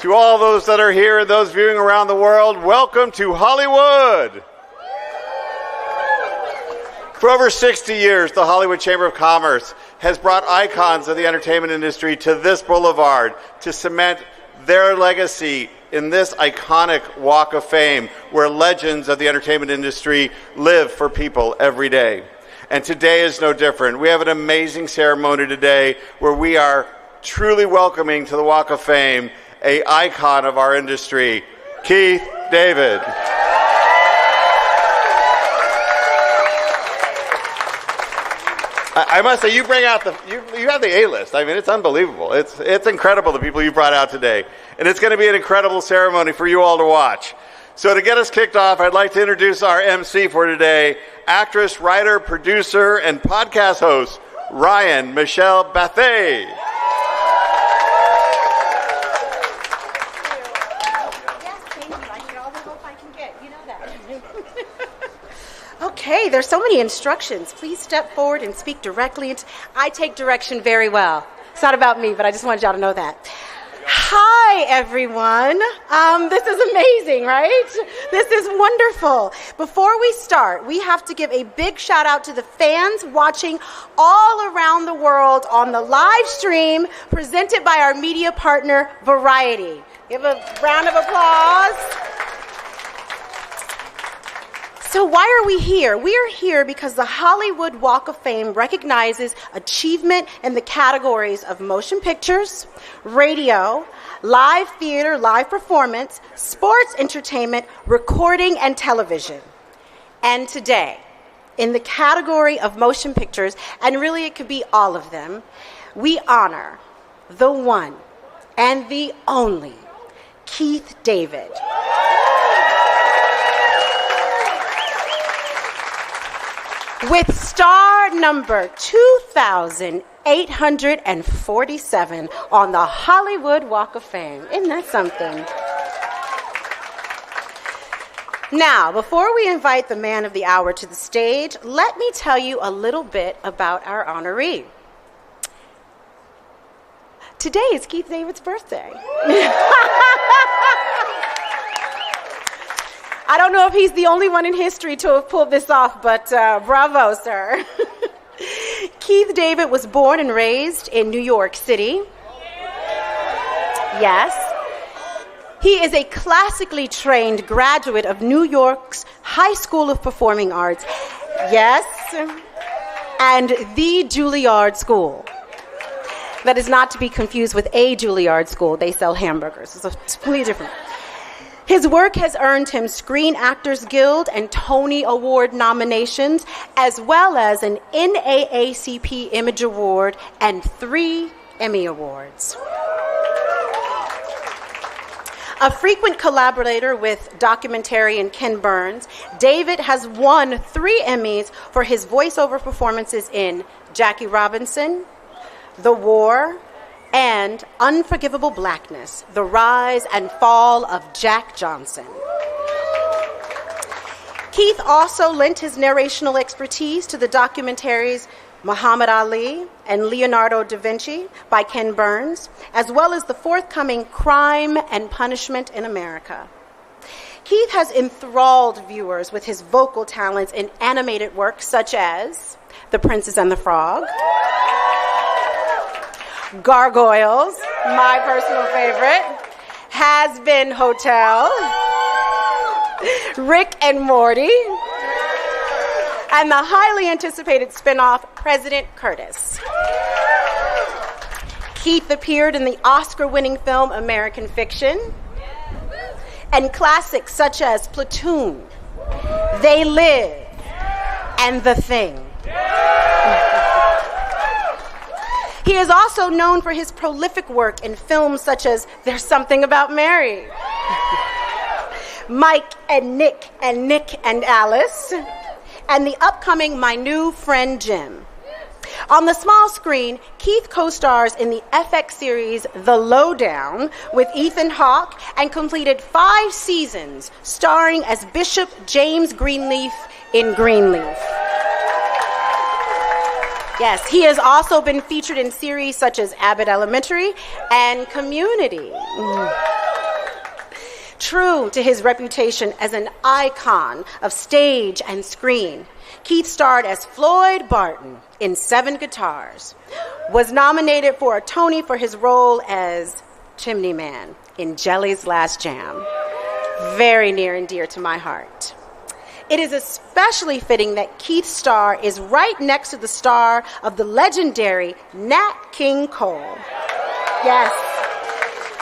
To all those that are here and those viewing around the world, welcome to Hollywood. For over 60 years, the Hollywood Chamber of Commerce has brought icons of the entertainment industry to this boulevard to cement their legacy in this iconic Walk of Fame where legends of the entertainment industry live for people every day. And today is no different. We have an amazing ceremony today where we are truly welcoming to the Walk of Fame an icon of our industry, Keith David. I must say, you bring out you have the A-list. I mean, it's unbelievable. It's incredible, the people you brought out today. And it's going to be an incredible ceremony for you all to watch. So to get us kicked off, I'd like to introduce our MC for today, actress, writer, producer, and podcast host, Ryan Bathe. Okay, there's so many instructions. Please step forward and speak directly. I take direction very well. It's not about me, but I just wanted y'all to know that. Hi, everyone. This is amazing, right? This is wonderful. Before we start, we have to give a big shout out to the fans watching all around the world on the live stream presented by our media partner, Variety. Give a round of applause. So why are we here? We are here because the Hollywood Walk of Fame recognizes achievement in the categories of motion pictures, radio, live theater, live performance, sports entertainment, recording, and television. And today, in the category of motion pictures, and really it could be all of them, we honor the one and the only Keith David. With star number 2,847 on the Hollywood Walk of Fame. Isn't that something? Now, before we invite the man of the hour to the stage, let me tell you a little bit about our honoree. Today is Keith David's birthday. I don't know if he's the only one in history to have pulled this off, but bravo, sir. Keith David was born and raised in New York City. Yes. He is a classically trained graduate of New York's High School of Performing Arts. Yes. And the Juilliard School. That is not to be confused with a Juilliard School. They sell hamburgers. It's completely different. His work has earned him Screen Actors Guild and Tony Award nominations, as well as an NAACP Image Award and 3 Emmy Awards. A frequent collaborator with documentarian Ken Burns, David has won 3 Emmys for his voiceover performances in Jackie Robinson, The War, and Unforgivable Blackness, The Rise and Fall of Jack Johnson. Keith also lent his narrational expertise to the documentaries Muhammad Ali and Leonardo da Vinci by Ken Burns, as well as the forthcoming Crime and Punishment in America. Keith has enthralled viewers with his vocal talents in animated works such as The Princess and the Frog, Gargoyles, my personal favorite, Has Been Hotel, Rick and Morty, and the highly anticipated spinoff, President Curtis. Keith appeared in the Oscar-winning film American Fiction, and classics such as Platoon, They Live, and The Thing. He is also known for his prolific work in films such as There's Something About Mary, Mike and Nick and Alice, and the upcoming My New Friend Jim. On the small screen, Keith co-stars in the FX series The Lowdown with Ethan Hawke and completed 5 seasons starring as Bishop James Greenleaf in Greenleaf. Yes, he has also been featured in series such as Abbott Elementary and Community. true to his reputation as an icon of stage and screen, Keith starred as Floyd Barton in 7 Guitars, was nominated for a Tony for his role as Chimney Man in Jelly's Last Jam. Very near and dear to my heart. It is especially fitting that Keith's star is right next to the star of the legendary Nat King Cole. Yes,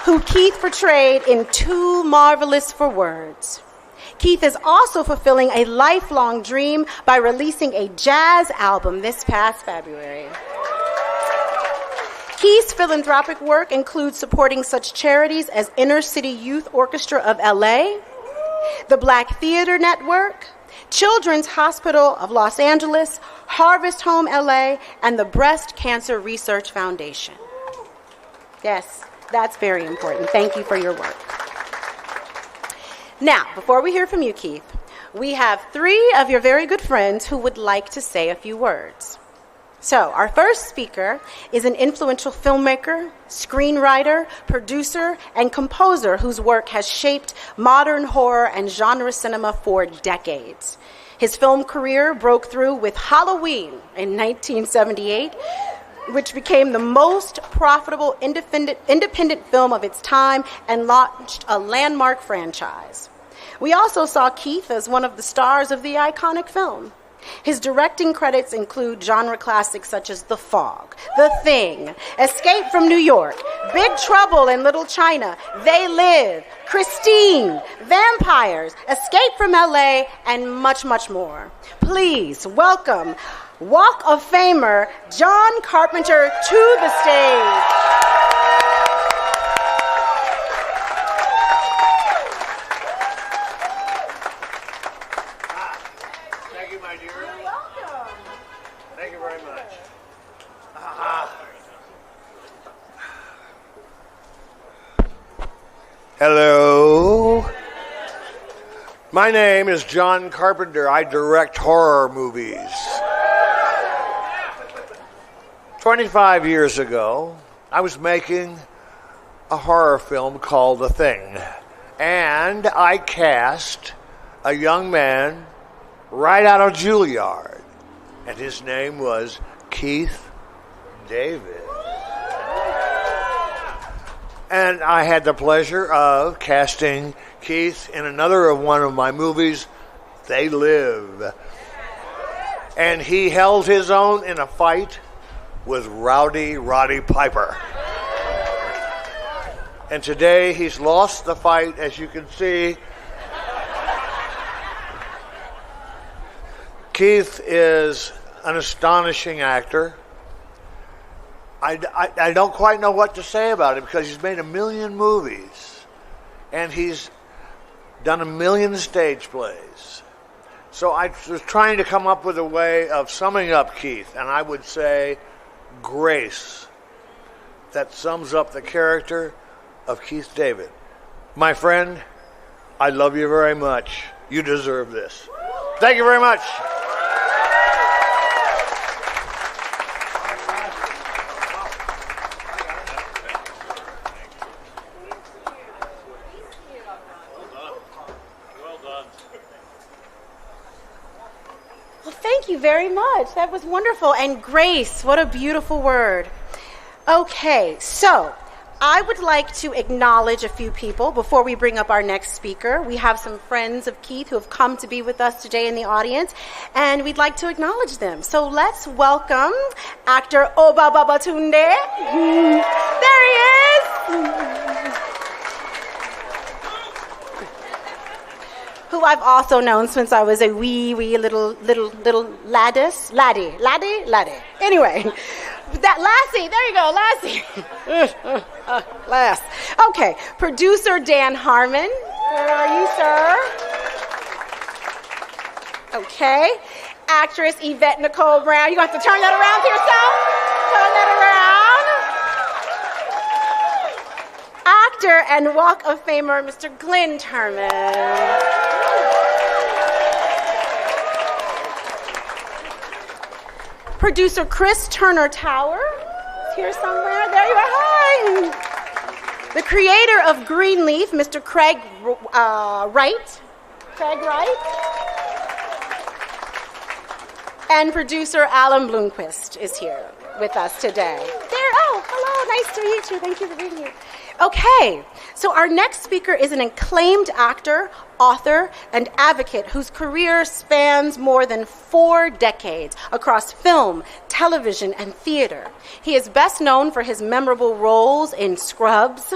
who Keith portrayed in Too Marvelous for Words. Keith is also fulfilling a lifelong dream by releasing a jazz album this past February. Keith's philanthropic work includes supporting such charities as Inner City Youth Orchestra of LA, the Black Theater Network, Children's Hospital of Los Angeles, Harvest Home LA, and the Breast Cancer Research Foundation. Yes, that's very important. Thank you for your work. Now, before we hear from you, Keith, we have 3 of your very good friends who would like to say a few words. So, our first speaker is an influential filmmaker, screenwriter, producer, and composer whose work has shaped modern horror and genre cinema for decades. His film career broke through with Halloween in 1978, which became the most profitable independent film of its time and launched a landmark franchise. We also saw Keith as one of the stars of the iconic film. His directing credits include genre classics such as The Fog, The Thing, Escape from New York, Big Trouble in Little China, They Live, Christine, Vampires, Escape from LA, and much, much more. Please welcome Walk of Famer John Carpenter to the stage. Thank you, my dear. You're welcome. Thank you very much. Hello. My name is John Carpenter. I direct horror movies. 25 years ago, I was making a horror film called The Thing, and I cast a young man right out of Juilliard, and his name was Keith David. And I had the pleasure of casting Keith in another one of my movies, They Live. And he held his own in a fight with Rowdy Roddy Piper. And today he's lost the fight, as you can see. Keith is an astonishing actor. I don't quite know what to say about him because he's made 1 million movies and he's done 1 million stage plays. So I was trying to come up with a way of summing up Keith, and I would say grace. That sums up the character of Keith David. My friend, I love you very much. You deserve this. Thank you very much. Thank you very much. That was wonderful. And grace, what a beautiful word. Okay, so I would like to acknowledge a few people before we bring up our next speaker. We have some friends of Keith who have come to be with us today in the audience, and we'd like to acknowledge them. So let's welcome actor Oba Babatunde. There he is. Who I've also known since I was a wee little laddie. Anyway, that Lassie, there you go, Lassie. Lass. Okay, producer Dan Harmon. Where are you, sir? Okay. Actress Yvette Nicole Brown. You're going to have to turn that around to yourself. Turn that around. Actor and Walk of Famer, Mr. Glenn Turman. Producer Chris Turner Tower is here somewhere. There you are. Hi. The creator of Greenleaf, Mr. Craig Wright. Craig Wright. And producer Alan Bloomquist is here with us today. Hello, nice to meet you. Thank you for being here. Okay, so our next speaker is an acclaimed actor, author, and advocate whose career spans more than 4 decades across film, television, and theater. He is best known for his memorable roles in Scrubs,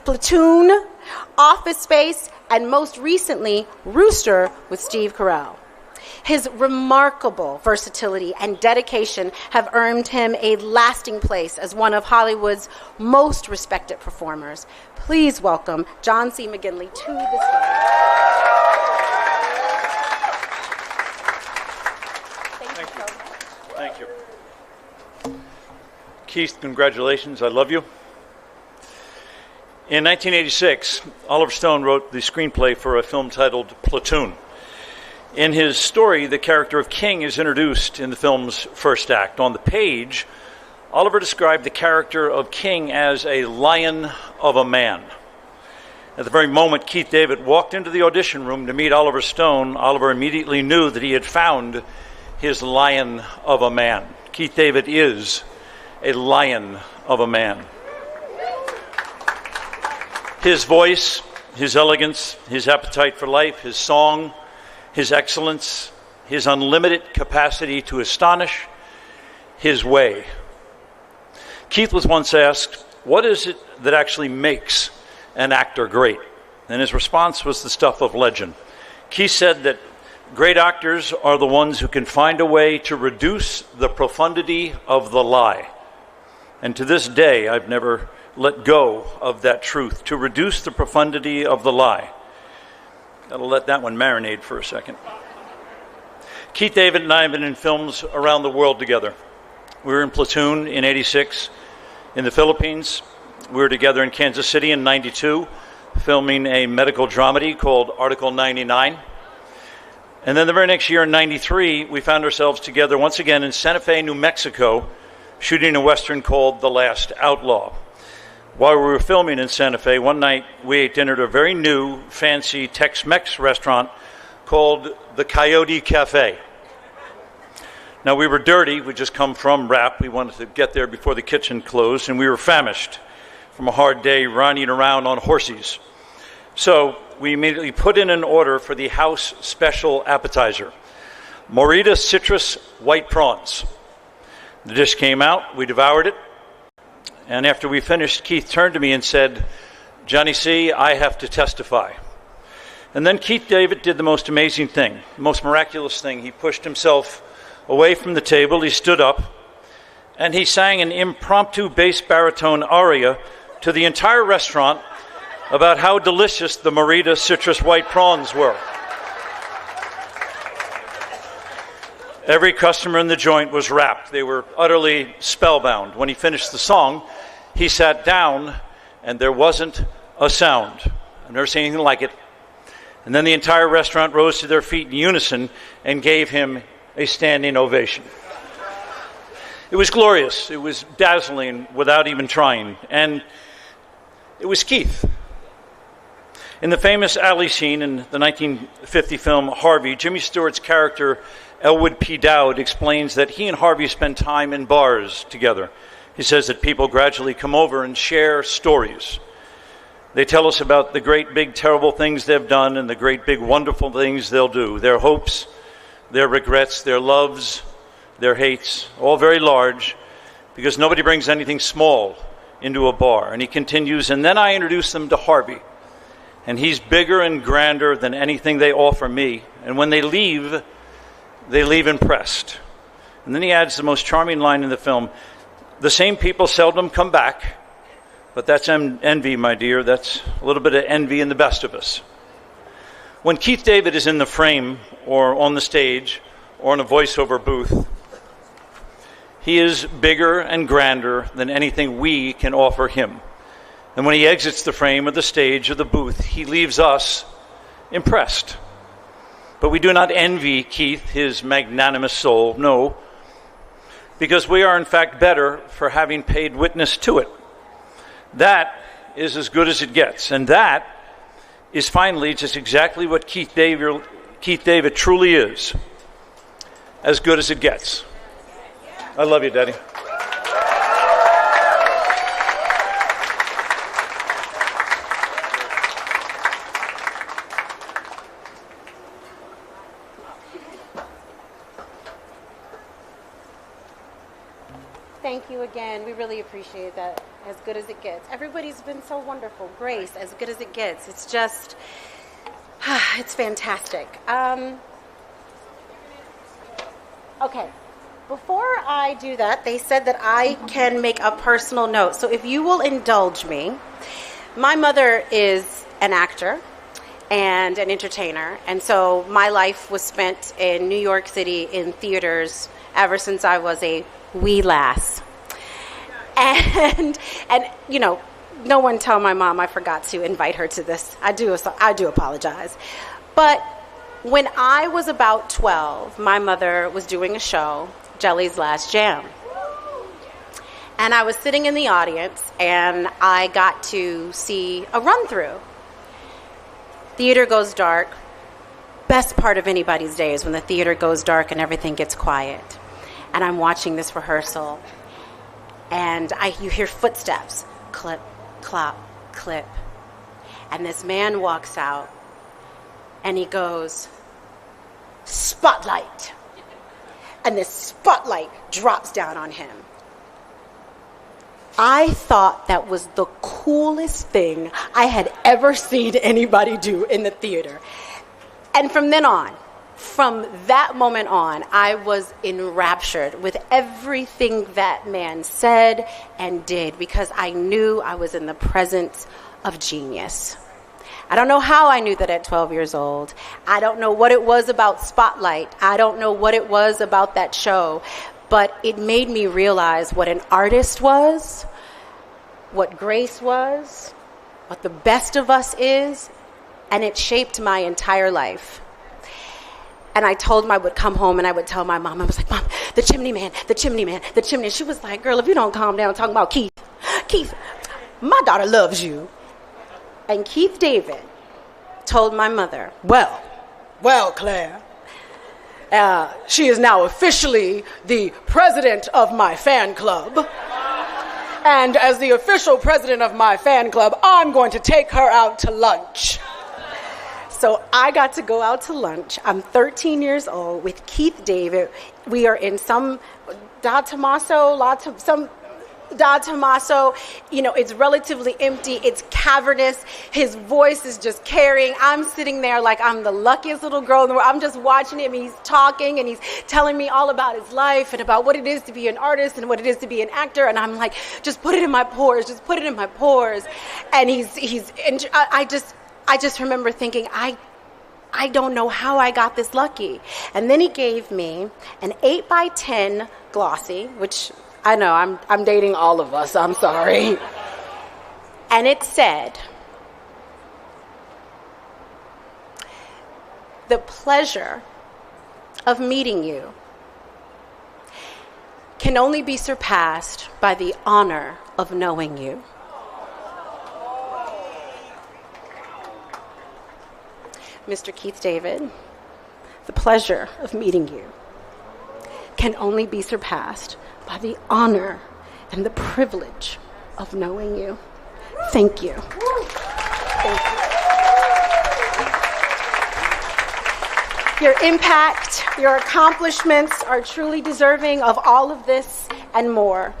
Platoon, Office Space, and most recently, Rooster with Steve Carell. His remarkable versatility and dedication have earned him a lasting place as one of Hollywood's most respected performers. Please welcome John C. McGinley to the stage. Thank you. Thank you. Keith, congratulations. I love you. In 1986, Oliver Stone wrote the screenplay for a film titled Platoon. In his story, the character of King is introduced in the film's first act. On the page, Oliver described the character of King as a lion of a man. At the very moment Keith David walked into the audition room to meet Oliver Stone, Oliver immediately knew that he had found his lion of a man. Keith David is a lion of a man. His voice, his elegance, his appetite for life, his song, his excellence, his unlimited capacity to astonish, his way. Keith was once asked, what is it that actually makes an actor great? And his response was the stuff of legend. Keith said that great actors are the ones who can find a way to reduce the profundity of the lie. And to this day, I've never let go of that truth, to reduce the profundity of the lie. Gotta let that one marinate for a second. Keith David and I have been in films around the world together. We were in Platoon in '86 in the Philippines. We were together in Kansas City in '92, filming a medical dramedy called Article 99. And then the very next year in '93, we found ourselves together once again in Santa Fe, New Mexico, shooting a Western called The Last Outlaw. While we were filming in Santa Fe, one night we ate dinner at a very new, fancy Tex-Mex restaurant called the Coyote Cafe. Now, we were dirty. We'd just come from rap. We wanted to get there before the kitchen closed, and we were famished from a hard day riding around on horses. So we immediately put in an order for the house special appetizer, Morita citrus white prawns. The dish came out. We devoured it. And after we finished, Keith turned to me and said, Johnny C., I have to testify. And then Keith David did the most amazing thing, the most miraculous thing. He pushed himself away from the table, he stood up, and he sang an impromptu bass baritone aria to the entire restaurant about how delicious the Morita citrus white prawns were. Every customer in the joint was rapt. They were utterly spellbound. When he finished the song, he sat down, and there wasn't a sound. I've never seen anything like it. And then the entire restaurant rose to their feet in unison and gave him a standing ovation. It was glorious. It was dazzling without even trying. And it was Keith. In the famous alley scene in the 1950 film Harvey, Jimmy Stewart's character Elwood P. Dowd explains that he and Harvey spend time in bars together. He says that people gradually come over and share stories. They tell us about the great big terrible things they've done and the great big wonderful things they'll do. Their hopes, their regrets, their loves, their hates, all very large, because nobody brings anything small into a bar. And he continues, and then I introduce them to Harvey. And he's bigger and grander than anything they offer me. And when they leave impressed. And then he adds the most charming line in the film, the same people seldom come back, but that's envy, my dear. That's a little bit of envy in the best of us. When Keith David is in the frame or on the stage or in a voiceover booth, he is bigger and grander than anything we can offer him. And when he exits the frame or the stage or the booth, he leaves us impressed. But we do not envy Keith, his magnanimous soul, no, because we are in fact better for having paid witness to it. That is as good as it gets. And that is finally just exactly what Keith David truly is. As good as it gets. I love you, Daddy. Thank you again. We really appreciate that. As good as it gets. Everybody's been so wonderful. Grace, as good as it gets. It's just, it's fantastic. Okay. Before I do that, they said that I can make a personal note. So if you will indulge me, my mother is an actor and an entertainer. And so my life was spent in New York City in theaters ever since I was a wee lass. And you know, no one tell my mom I forgot to invite her to this. I do apologize. But when I was about 12, my mother was doing a show, Jelly's Last Jam. And I was sitting in the audience, and I got to see a run-through. Theater goes dark. Best part of anybody's day is when the theater goes dark and everything gets quiet. And I'm watching this rehearsal, and you hear footsteps, clip, clop, clip. And this man walks out, and he goes, "Spotlight." And this spotlight drops down on him. I thought that was the coolest thing I had ever seen anybody do in the theater. And from that moment on, I was enraptured with everything that man said and did, because I knew I was in the presence of genius. I don't know how I knew that at 12 years old. I don't know what it was about Spotlight. I don't know what it was about that show, but it made me realize what an artist was, what grace was, what the best of us is, and it shaped my entire life. And I told him I would come home and I would tell my mom, I was like, "Mom, the chimney man, the chimney man, the chimney." She was like, "Girl, if you don't calm down talking about Keith, my daughter loves you." And Keith David told my mother, well, Claire, she is now officially the president of my fan club. And as the official president of my fan club, I'm going to take her out to lunch. So I got to go out to lunch. I'm 13 years old with Keith David. We are in some Da Tommaso, you know, it's relatively empty. It's cavernous. His voice is just carrying. I'm sitting there like I'm the luckiest little girl in the world. I'm just watching him. He's talking and he's telling me all about his life and about what it is to be an artist and what it is to be an actor. And I'm like, just put it in my pores. Just put it in my pores. And I just remember thinking, I don't know how I got this lucky. And then he gave me an 8x10 glossy, which I know I'm dating all of us. I'm sorry. And it said, "The pleasure of meeting you can only be surpassed by the honor of knowing you." Mr. Keith David, the pleasure of meeting you can only be surpassed by the honor and the privilege of knowing you. Thank you. Thank you. Your impact, your accomplishments are truly deserving of all of this and more.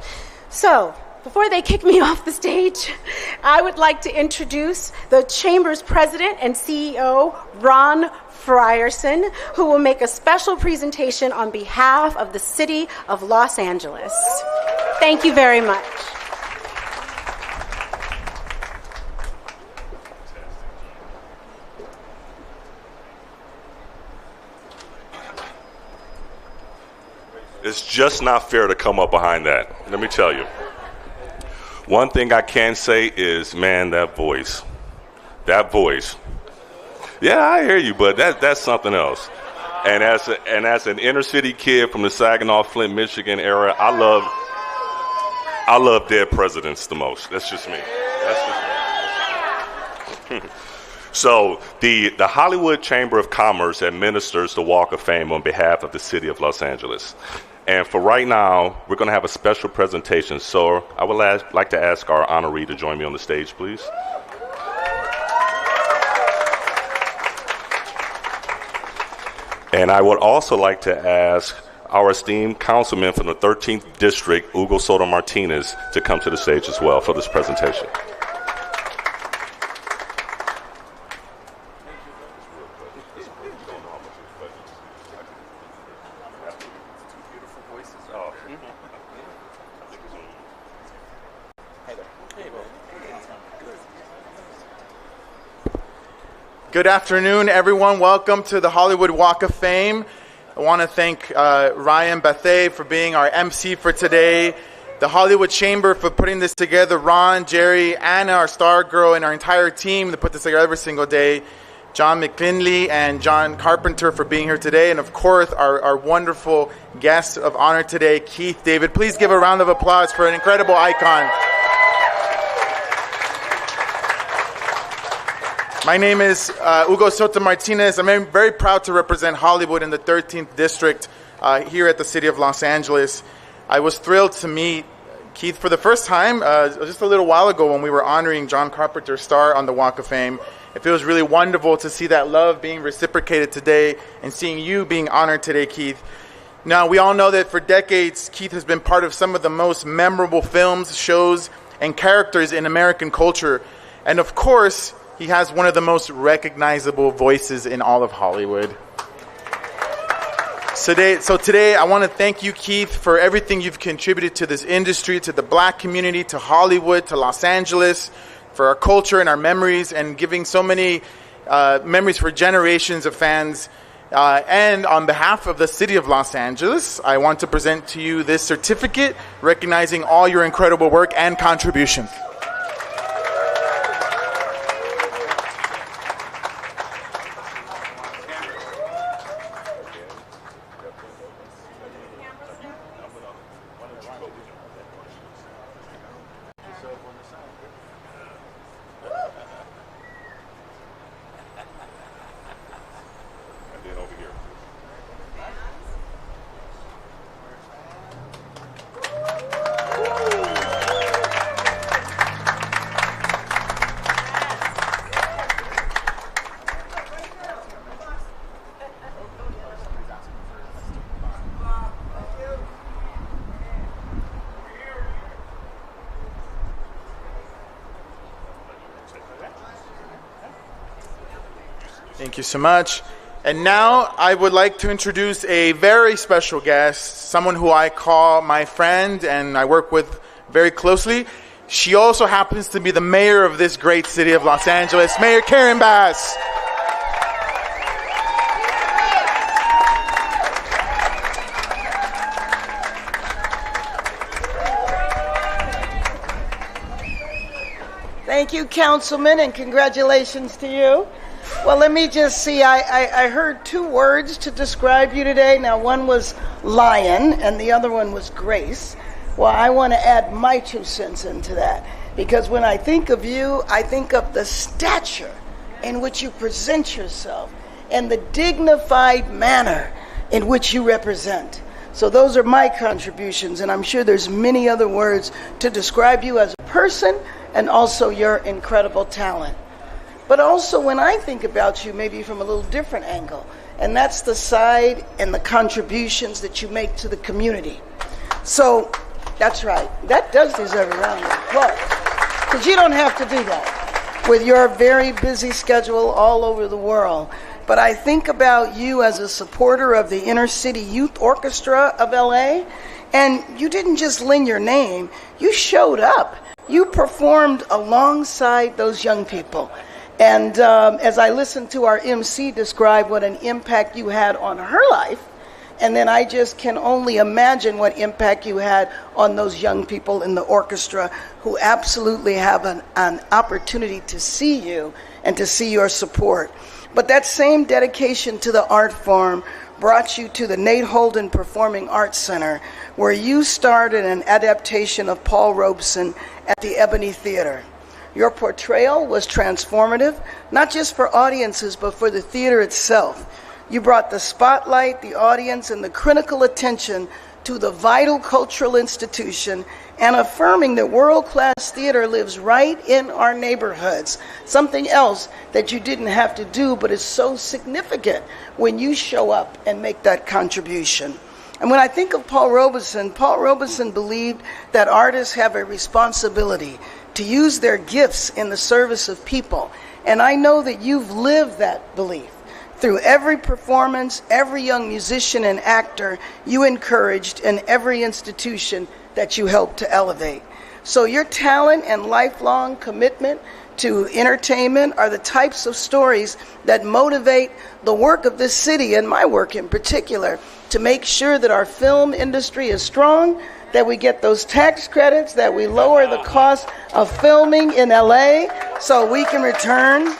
So, before they kick me off the stage, I would like to introduce the Chamber's President and CEO, Ron Frierson, who will make a special presentation on behalf of the City of Los Angeles. Thank you very much. It's just not fair to come up behind that. Let me tell you. One thing I can say is, man, that voice. Yeah, I hear you, but that's something else. And as an inner city kid from the Saginaw, Flint, Michigan era, I love dead presidents the most. That's just me. So the Hollywood Chamber of Commerce administers the Walk of Fame on behalf of the city of Los Angeles. And for right now, we're going to have a special presentation. So I would like to ask our honoree to join me on the stage, please. And I would also like to ask our esteemed councilman from the 13th District, Hugo Soto Martinez, to come to the stage as well for this presentation. Good afternoon, everyone. Welcome to the Hollywood Walk of Fame. I want to thank Ryan Bathe for being our MC for today, the Hollywood Chamber for putting this together, Ron, Jerry, Anna, our star girl, and our entire team that put this together every single day, John McGinley and John Carpenter for being here today, and of course, our wonderful guest of honor today, Keith David. Please give a round of applause for an incredible icon. My name is Hugo Soto Martinez. I'm very proud to represent Hollywood in the 13th District here at the City of Los Angeles. I was thrilled to meet Keith for the first time just a little while ago when we were honoring John Carpenter's star on the Walk of Fame. It feels really wonderful to see that love being reciprocated today and seeing you being honored today, Keith. Now, we all know that for decades, Keith has been part of some of the most memorable films, shows, and characters in American culture. And of course, he has one of the most recognizable voices in all of Hollywood. So today, I want to thank you, Keith, for everything you've contributed to this industry, to the black community, to Hollywood, to Los Angeles, for our culture and our memories, and giving so many memories for generations of fans. And on behalf of the City of Los Angeles, I want to present to you this certificate recognizing all your incredible work and contributions. Thank you so much. And now I would like to introduce a very special guest, someone who I call my friend and I work with very closely. She also happens to be the mayor of this great city of Los Angeles, Mayor Karen Bass. Thank you, Councilman, and congratulations to you. Well, let me just see. I heard two words to describe you today. Now, one was lion, and the other one was grace. Well, I want to add my 2 cents into that, because when I think of you, I think of the stature in which you present yourself and the dignified manner in which you represent. So those are my contributions, and I'm sure there's many other words to describe you as a person and also your incredible talent. But also when I think about you, maybe from a little different angle, and that's the side and the contributions that you make to the community. So that's right. That does deserve a round of applause, because you don't have to do that with your very busy schedule all over the world. But I think about you as a supporter of the Inner City Youth Orchestra of LA, and you didn't just lend your name, you showed up. You performed alongside those young people. And as I listened to our MC describe what an impact you had on her life, and then I just can only imagine what impact you had on those young people in the orchestra who absolutely have an opportunity to see you and to see your support. But that same dedication to the art form brought you to the Nate Holden Performing Arts Center, where you started an adaptation of Paul Robeson at the Ebony Theater. Your portrayal was transformative, not just for audiences, but for the theater itself. You brought the spotlight, the audience, and the critical attention to the vital cultural institution and affirming that world-class theater lives right in our neighborhoods. Something else that you didn't have to do, but is so significant when you show up and make that contribution. And when I think of Paul Robeson believed that artists have a responsibility to use their gifts in the service of people. And I know that you've lived that belief. Through every performance, every young musician and actor you encouraged, and every institution that you helped to elevate. So your talent and lifelong commitment to entertainment are the types of stories that motivate the work of this city, and my work in particular, to make sure that our film industry is strong, that we get those tax credits, that we lower the cost of filming in LA so we can return.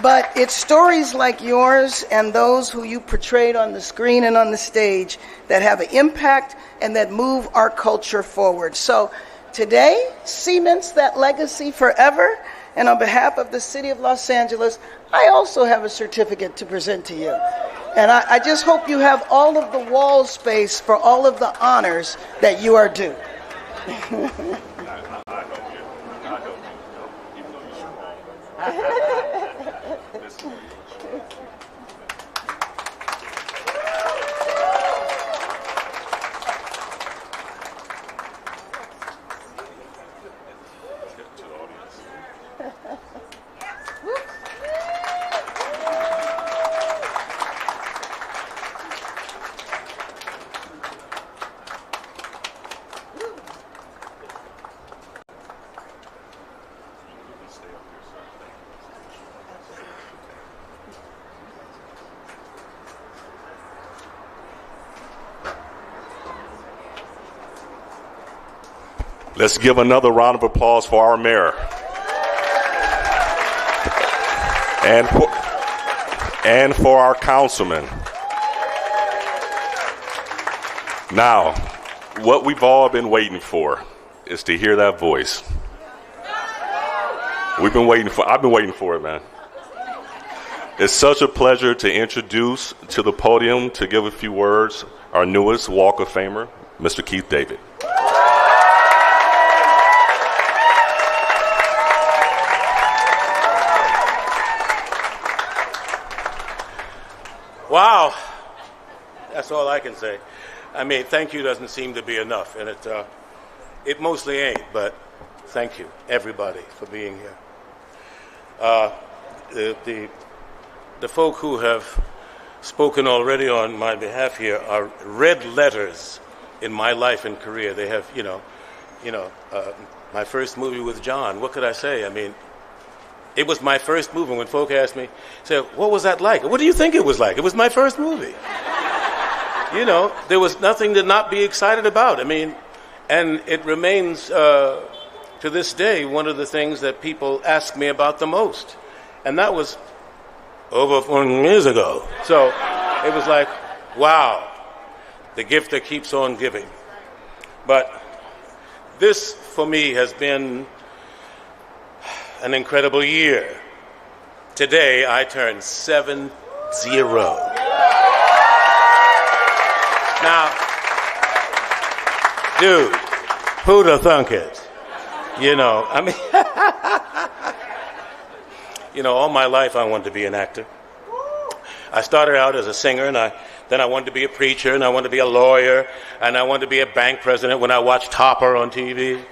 But it's stories like yours and those who you portrayed on the screen and on the stage that have an impact and that move our culture forward. So today cements that legacy forever. And on behalf of the city of Los Angeles, I also have a certificate to present to you. And I just hope you have all of the wall space for all of the honors that you are due. Let's give another round of applause for our mayor. And for our councilman. Now, what we've all been waiting for is to hear that voice. I've been waiting for it, man. It's such a pleasure to introduce to the podium, to give a few words, our newest Walk of Famer, Mr. Keith David. Wow, that's all I can say. I mean, thank you doesn't seem to be enough, and it mostly ain't, but thank you, everybody, for being here. The folk who have spoken already on my behalf here are red letters in my life and career. They have, my first movie with John, what could I say? I mean, it was my first movie. When folk asked me, say, what was that like? What do you think it was like? It was my first movie. There was nothing to not be excited about. I mean, and it remains, to this day, one of the things that people ask me about the most. And that was over 4 years ago. So it was like, wow, the gift that keeps on giving. But this, for me, has been an incredible year. Today, I turned 70. Now, dude, who'd have thunk it? All my life I wanted to be an actor. I started out as a singer, and then I wanted to be a preacher, and I wanted to be a lawyer, and I wanted to be a bank president when I watched Topper on TV,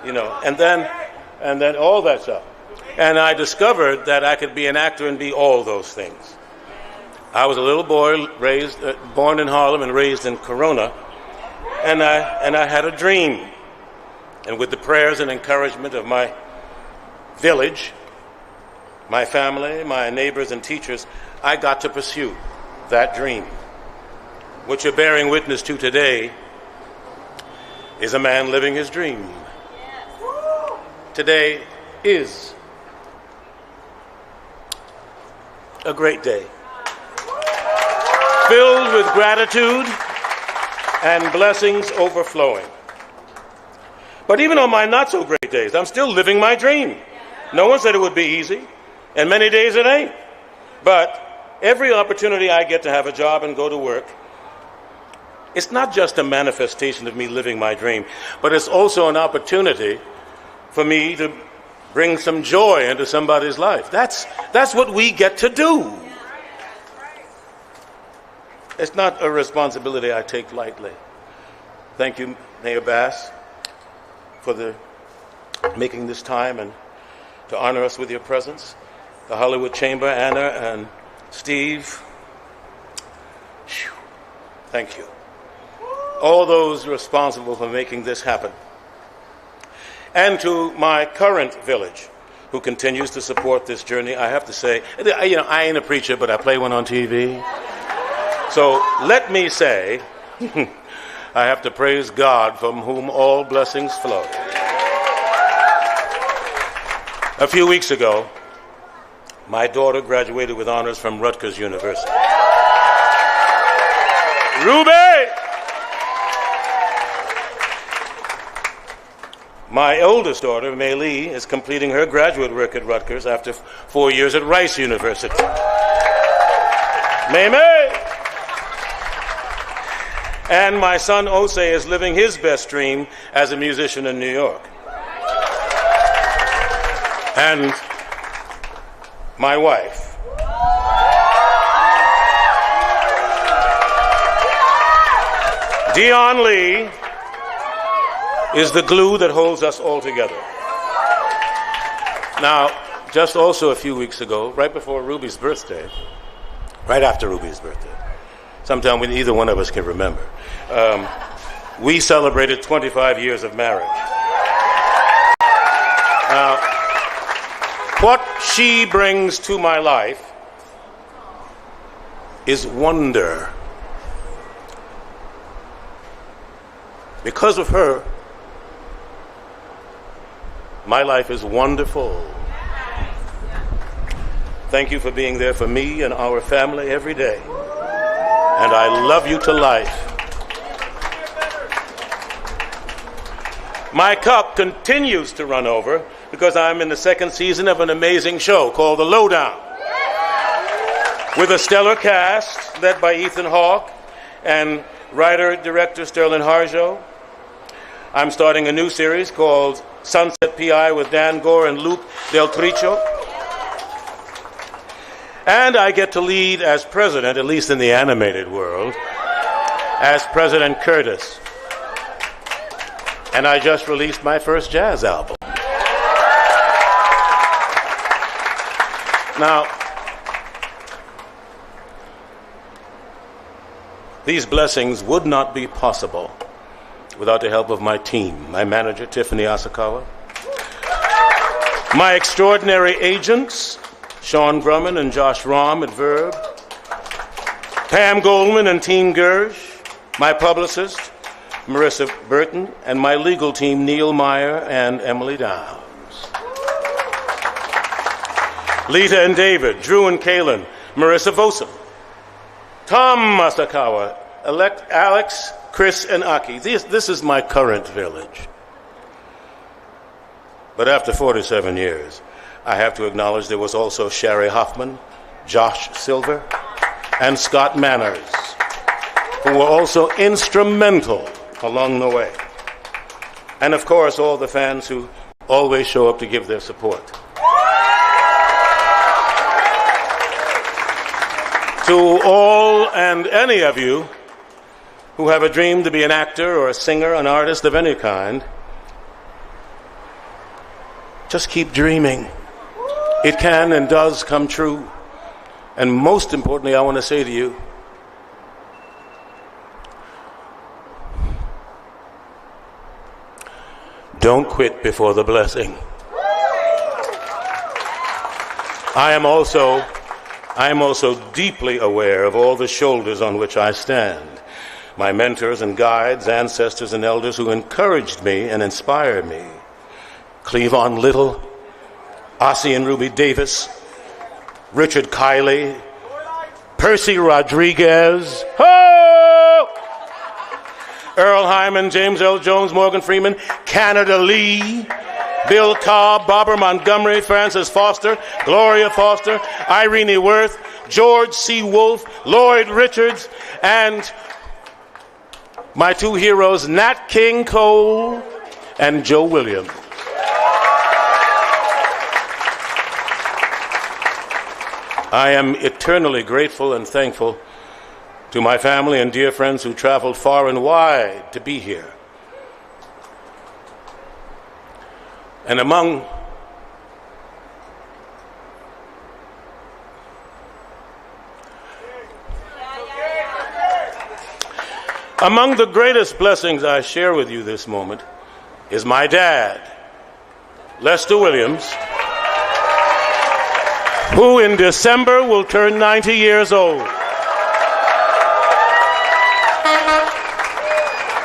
and then all that stuff. And I discovered that I could be an actor and be all those things. I was a little boy born in Harlem and raised in Corona, and I had a dream. And with the prayers and encouragement of my village, my family, my neighbors and teachers, I got to pursue that dream. What you're bearing witness to today is a man living his dream. Today is a great day, filled with gratitude and blessings overflowing. But even on my not so great days. I'm still living my dream. No one said it would be easy, and many days it ain't. But every opportunity I get to have a job and go to work, it's not just a manifestation of me living my dream, but it's also an opportunity for me to bring some joy into somebody's life. That's what we get to do. It's not a responsibility I take lightly. Thank you, Mayor Bass, for making this time and to honor us with your presence. The Hollywood Chamber, Anna and Steve, thank you. All those responsible for making this happen. And to my current village, who continues to support this journey, I have to say, I ain't a preacher, but I play one on TV. So let me say, I have to praise God from whom all blessings flow. A few weeks ago, my daughter graduated with honors from Rutgers University. Ruby! My oldest daughter, Mei Lee, is completing her graduate work at Rutgers after 4 years at Rice University. May. And my son, Ose, is living his best dream as a musician in New York. And my wife, Dion Lee, is the glue that holds us all together. Now, just also a few weeks ago, right before Ruby's birthday, right after Ruby's birthday, sometime when either one of us can remember, we celebrated 25 years of marriage. Now, what she brings to my life is wonder. Because of her, my life is wonderful. Thank you for being there for me and our family every day. And I love you to life. My cup continues to run over because I'm in the second season of an amazing show called The Lowdown, with a stellar cast led by Ethan Hawke and writer-director Sterling Harjo. I'm starting a new series called Sunset P.I. with Dan Gore and Luke Del Tricho. And I get to lead as president, at least in the animated world, as President Curtis. And I just released my first jazz album. Now, these blessings would not be possible without the help of my team, my manager, Tiffany Asakawa, my extraordinary agents, Sean Grumman and Josh Rahm at Verb, Pam Goldman and Team Gersh, my publicist, Marissa Burton, and my legal team, Neil Meyer and Emily Downs. Lita and David, Drew and Kaylin, Marissa Vosa, Tom Masakawa, Alex, Chris, and Aki. This is my current village. But after 47 years, I have to acknowledge there was also Sherry Hoffman, Josh Silver, and Scott Manners, who were also instrumental along the way. And of course, all the fans who always show up to give their support. To all and any of you who have a dream to be an actor or a singer, an artist of any kind, just keep dreaming. It can and does come true. And most importantly, I want to say to you, don't quit before the blessing. I am also deeply aware of all the shoulders on which I stand. My mentors and guides, ancestors and elders who encouraged me and inspired me. Cleavon Little, Ossie and Ruby Davis, Richard Kiley, Percy Rodriguez, Earl Hyman, James L. Jones, Morgan Freeman, Canada Lee, Bill Cobb, Barbara Montgomery, Frances Foster, Gloria Foster, Irene Worth, George C. Wolfe, Lloyd Richards, and my two heroes, Nat King Cole and Joe Williams. I am eternally grateful and thankful to my family and dear friends who traveled far and wide to be here. And among the greatest blessings I share with you this moment is my dad, Lester Williams, who in December will turn 90 years old.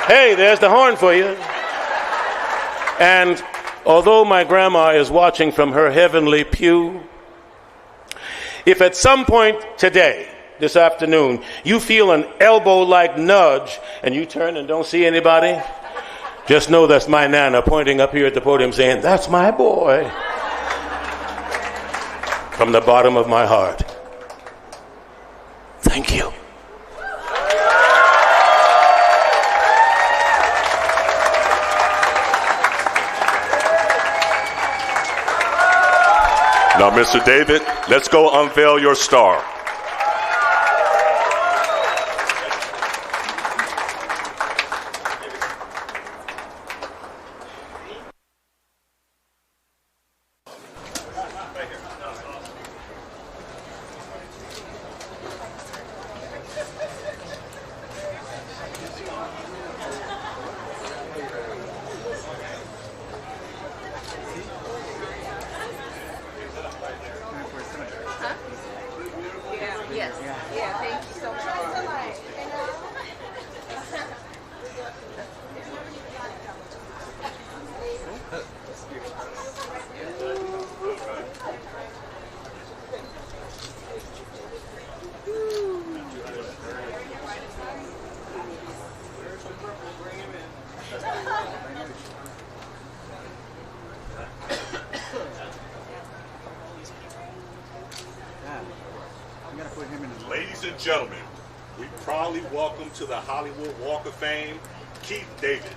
Hey, there's the horn for you. And although my grandma is watching from her heavenly pew, if at some point today, this afternoon, you feel an elbow-like nudge and you turn and don't see anybody, just know that's my Nana pointing up here at the podium saying, "That's my boy." From the bottom of my heart, thank you. Now, Mr. David, let's go unveil your star. Ladies and gentlemen, we proudly welcome to the Hollywood Walk of Fame, Keith David.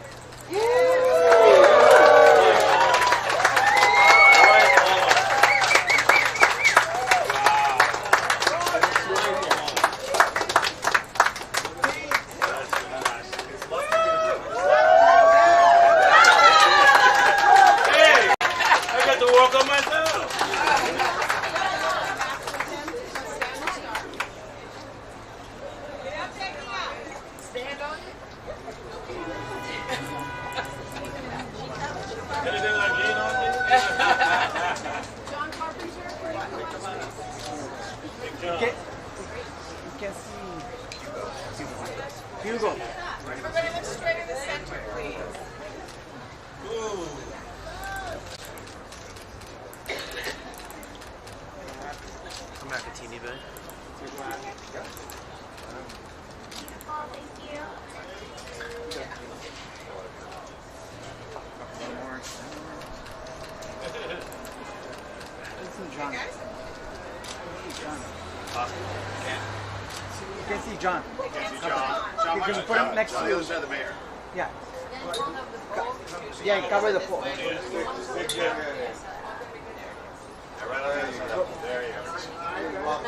Cover the floor.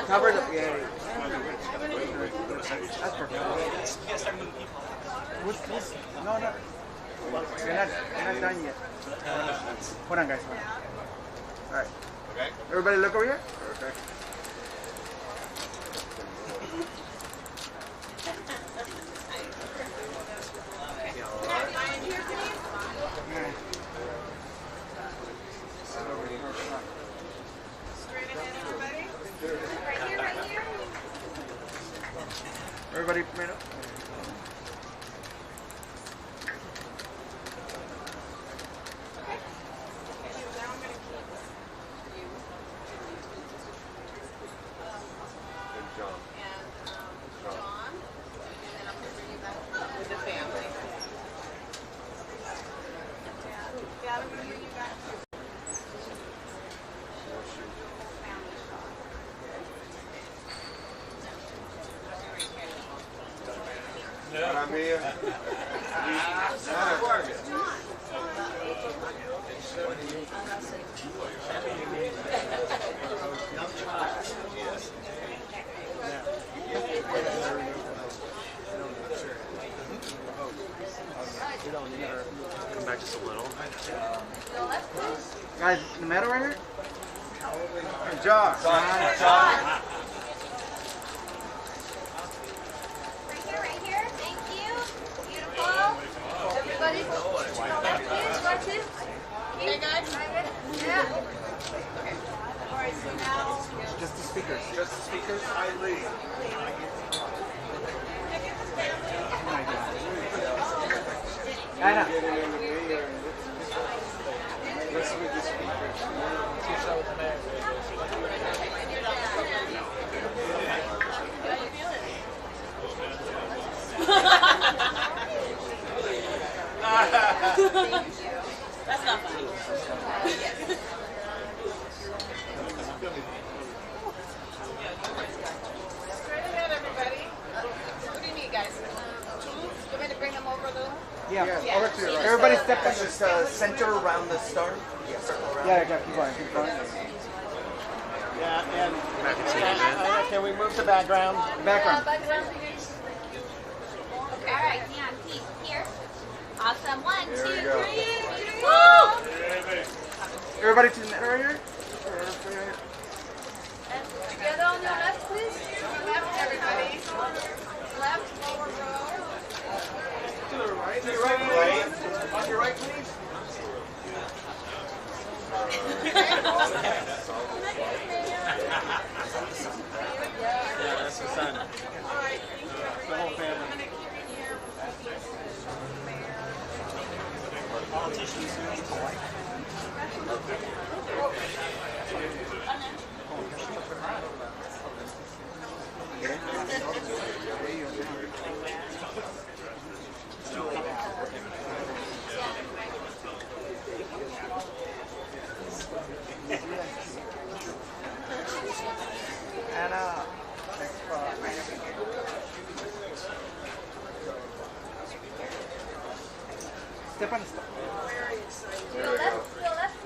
Cover the That's perfect. No. You're not done yet. Hold on, guys. Hold on. All right. Okay. Everybody look over here. Okay. Everybody, man up. Come back just a little. Guys, in the middle right here? John. Right here. Thank you. Beautiful. Everybody, to the left, please. Watch it. Okay, guys. Yeah. Okay. All right, so now. Just the speakers. Just the speakers. I lead. Oh my God. Anna. That's not funny. Straight ahead, everybody. What do you need, guys? You want me to bring them over a little? Yeah. Yeah. Over to your right. Everybody step back. Just center around the star. Yeah, circle around. Yeah, keep going, keep going. Yeah, and can we move the background? Background. Okay, all right, Neon, Pete, here. Awesome. 1, 2, 3. Woo! Everybody to the middle right here? And together on your left, please. Left, everybody. Left, lower row. To the right. To your right, please. On your right, please. Yeah, that's the son. All right, thank you, everybody. The whole family. I'm gonna keep you here. Anna. Step on the step. Still left.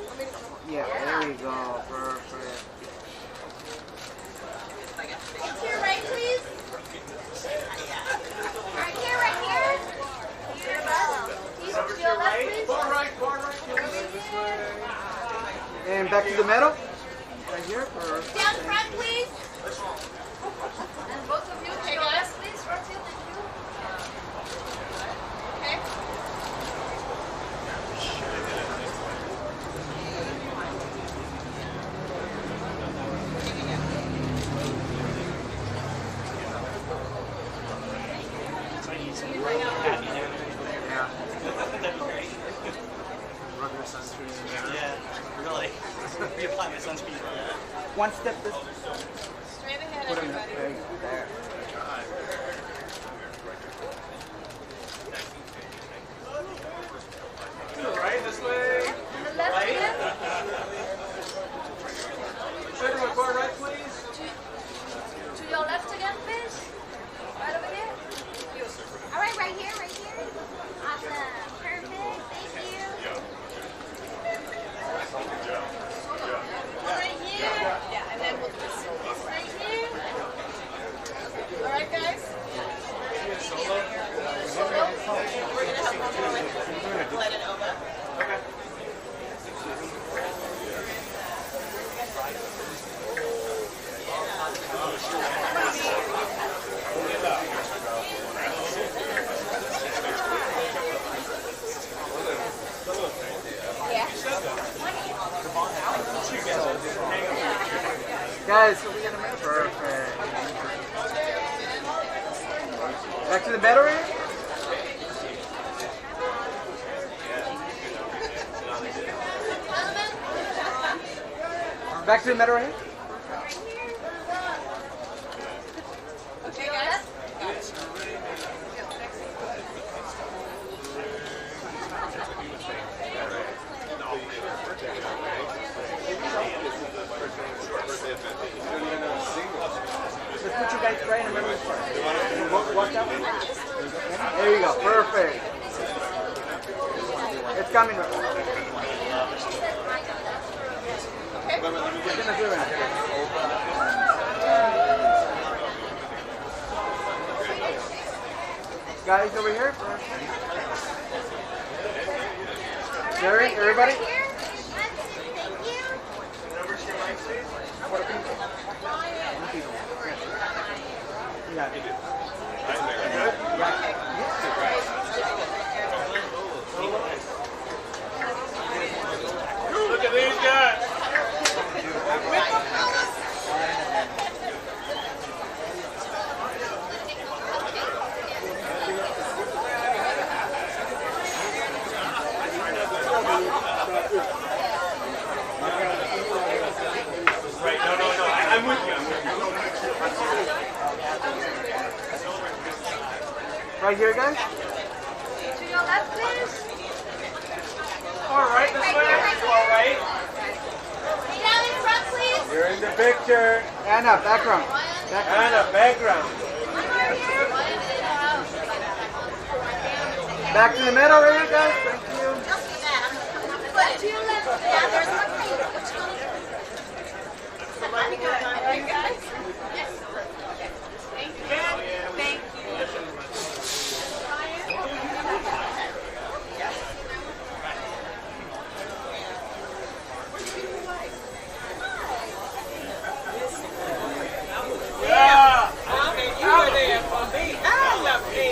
Yeah, there we go. Perfect. To your right, please. Right here, right here. To your left. Please, to your left, please. Far right. And back to the middle. Right here. Perfect. Down front, please. And both of you, to your left, please. Right here, thank you. Okay. One step this. Straight ahead, Put him everybody. there. To the right, this way. On the left again. Straight to my far right, please. To your left again, please. Right over here. All right, right here, right here. Awesome. Perfect. Thank you. Right here. Yeah, and then we'll do this right here. All right, guys. Solo. We're gonna have one more with let it over. Okay. Guys, so we got a middle. Perfect. Back to the battery. Back to the middle right? Okay, guys. Let's put you guys guys pray and remember this part. Watch out. There you go. Perfect. It's coming. Guys over here. Jerry, everybody. Look at these guys. Right, no, I'm with you. Right here, guys. To your left, please. All right, this way. All right. Down in front, please. You're in the picture. Anna, background. Anna, background. Back to the middle right here, guys. Thank you. To your left. Yeah, there's one thing. Thank you, guys. Yes. Thank you. Thank you. Yeah. You were there for me. I love me.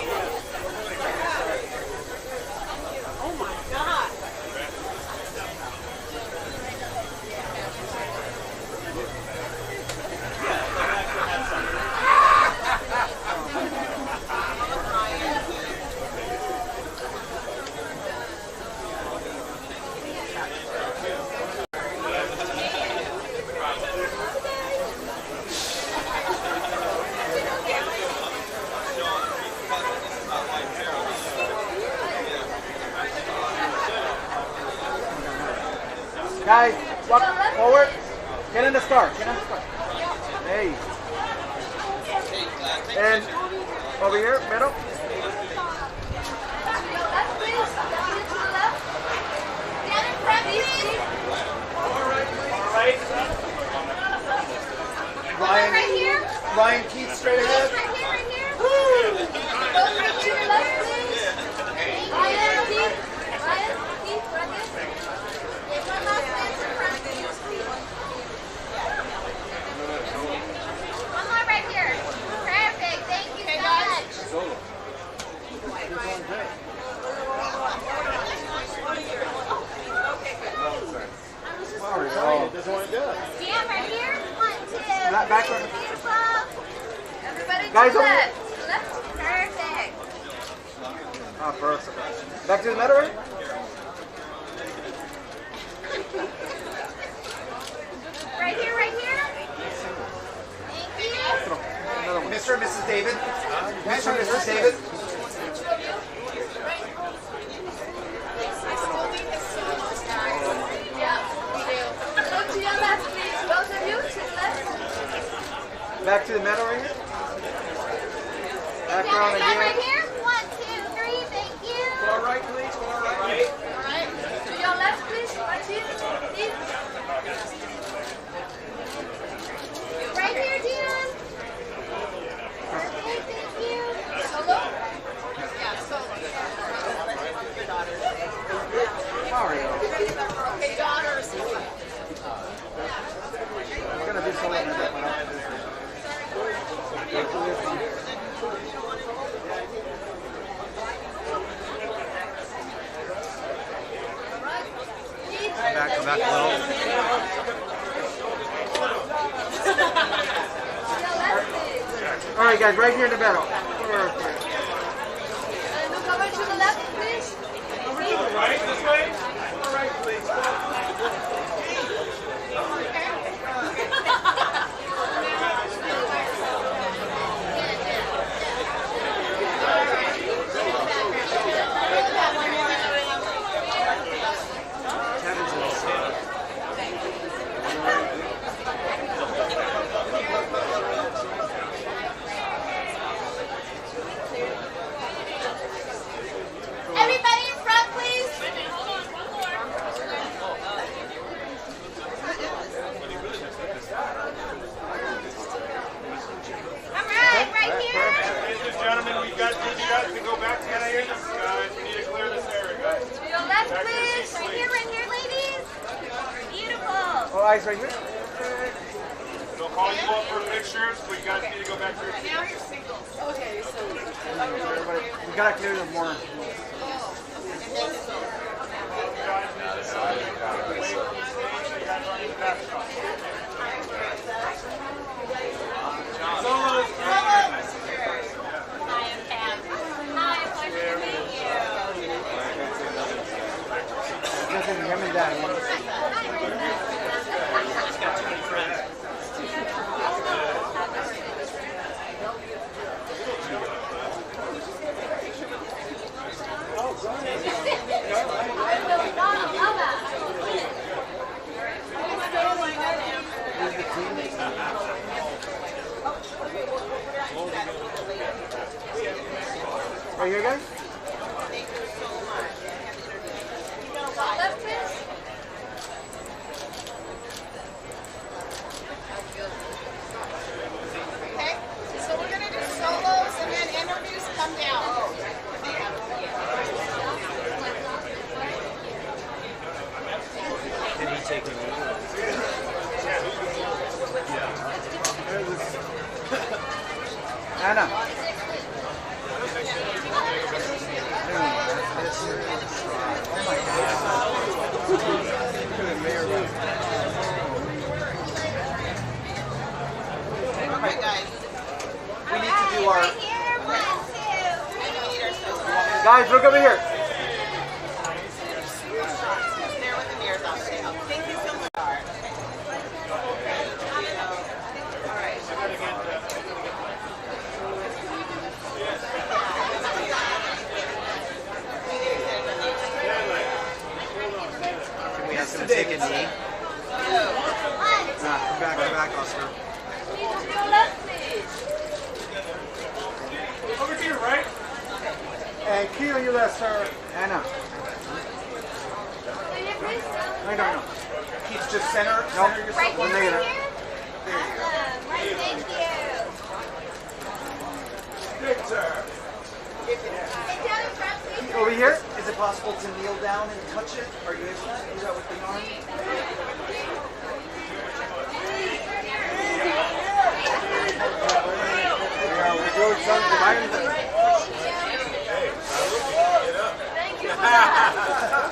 Oh my God. Guys, walk forward. Get in the star. Get in the star. Hey. And over here, middle. To your left, please. To the left. Down in front, please. Ryan, Right here. Ryan Keith, straight ahead. Right here, right here. Both right to your left, please. Ryan, Keith. Ryan, Keith, right here. Yes, one last dance in front, please. One more right here. Perfect. Thank you so much. Yeah, right here. 1, 2. Background. Beautiful. Everybody to Guys, the over left. To the left. Perfect. Ah, perfect. Back to the middle, right? Right here, right here. Thank you. Mr. and Mrs. David. Mr. and Mrs. David. Yeah, we do. Go to your left, please. Both of you to the left. Back to the middle, right here. Background Yeah, right again. here. 1, 2, 3. Thank you. Far right, please. Far right. All right. To your left, please. 1, 2, 3. Right here, Dion. Perfect. Thank you. Solo? Yeah, solo. Mario. Okay, daughters. I'm gonna do solo in a bit, but I'll do Back a little. All right, guys, right here in the middle. Perfect. Look over to the left, please. Right, this way. All right, please. guys right here. They'll call you up for pictures, but you guys need to go back to your Now you're singles. Okay, so. Everybody, we gotta clear them more. Him and Dad. Right here, guys? Okay, so we're going to do solos and then interviews come down. Did he take a knee? Anna. Alright, guys. We need to do our... Here, 1, 2. Guys, look over here. There with the mirrors on. Thank you so much. Can we ask him to take a knee? Come back, Oscar. Over here, right? And key on your left, sir. Anna. No. Keep just center yourself. Right One here, negative. right here? Thank you. Good, sir. Sit down in front, please. Over here, is it possible to kneel down and touch it? Are you able to do that with the arm? We're doing something.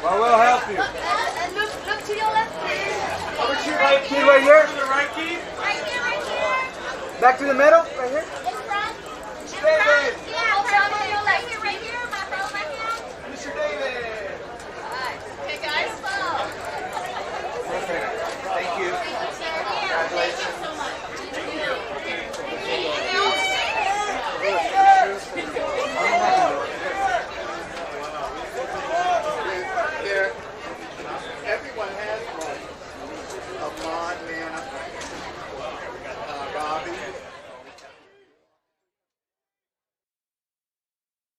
Well, we'll help you. And look to your left, please. Over to your right, key right here. The right key? Right here, right here. Back to the middle, right here. In front. In Straight front.